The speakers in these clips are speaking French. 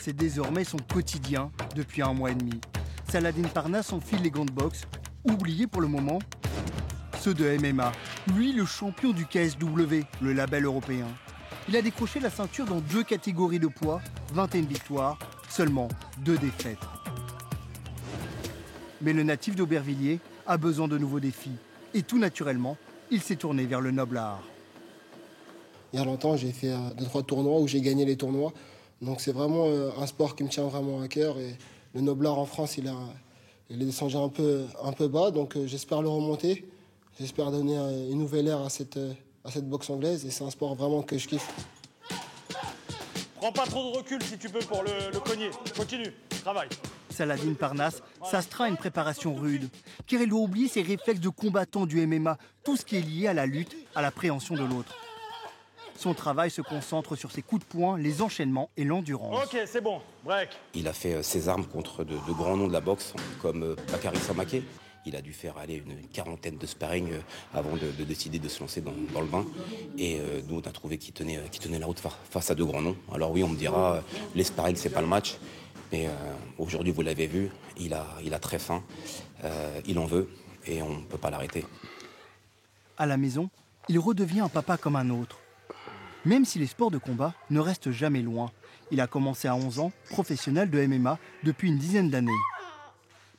c'est désormais son quotidien depuis 1 mois et demi. Saladin Parnasse enfile les gants de boxe, oubliés pour le moment, ceux de MMA. Lui, le champion du KSW, le label européen. Il a décroché la ceinture dans 2 catégories de poids, 21 victoires, seulement 2 défaites. Mais le natif d'Aubervilliers a besoin de nouveaux défis. Et tout naturellement, il s'est tourné vers le noble art. Il y a longtemps, j'ai fait 2-3 tournois où j'ai gagné les tournois. Donc c'est vraiment un sport qui me tient vraiment à cœur. Et le noble art en France, il est descendu un peu bas. Donc j'espère le remonter. J'espère donner une nouvelle ère à cette boxe anglaise. Et c'est un sport vraiment que je kiffe. Prends pas trop de recul si tu peux pour le cogner. Continue, travaille. Saladin Parnasse s'astreint à une préparation rude, car il doit oublier ses réflexes de combattant du MMA, tout ce qui est lié à la lutte, à l'appréhension de l'autre. Son travail se concentre sur ses coups de poing, les enchaînements et l'endurance. Ok, c'est bon, break. Il a fait ses armes contre de grands noms de la boxe, comme Bakary Samaké. Il a dû faire une 40aine de sparring avant de décider de se lancer dans le bain. Et nous, on a trouvé qu'il tenait la route face à de grands noms. Alors oui, on me dira, les sparring, c'est pas le match. Mais aujourd'hui, vous l'avez vu, il a très faim, il en veut et on ne peut pas l'arrêter. À la maison, il redevient un papa comme un autre. Même si les sports de combat ne restent jamais loin. Il a commencé à 11 ans, professionnel de MMA, depuis une dizaine d'années.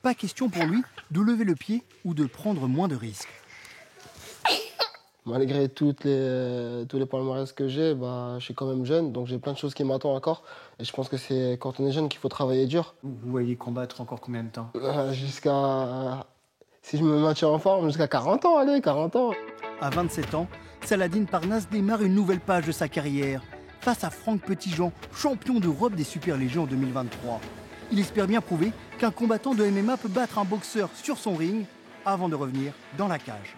Pas question pour lui de lever le pied ou de prendre moins de risques. Malgré tous les palmarès que j'ai, je suis quand même jeune, donc j'ai plein de choses qui m'attendent encore. Et je pense que c'est quand on est jeune qu'il faut travailler dur. Vous voyez combattre encore combien de temps? Si je me maintiens en forme, jusqu'à 40 ans, allez, 40 ans. À 27 ans, Saladin Parnasse démarre une nouvelle page de sa carrière, face à Franck Petitjean, champion d'Europe des Super-Légions en 2023. Il espère bien prouver qu'un combattant de MMA peut battre un boxeur sur son ring avant de revenir dans la cage.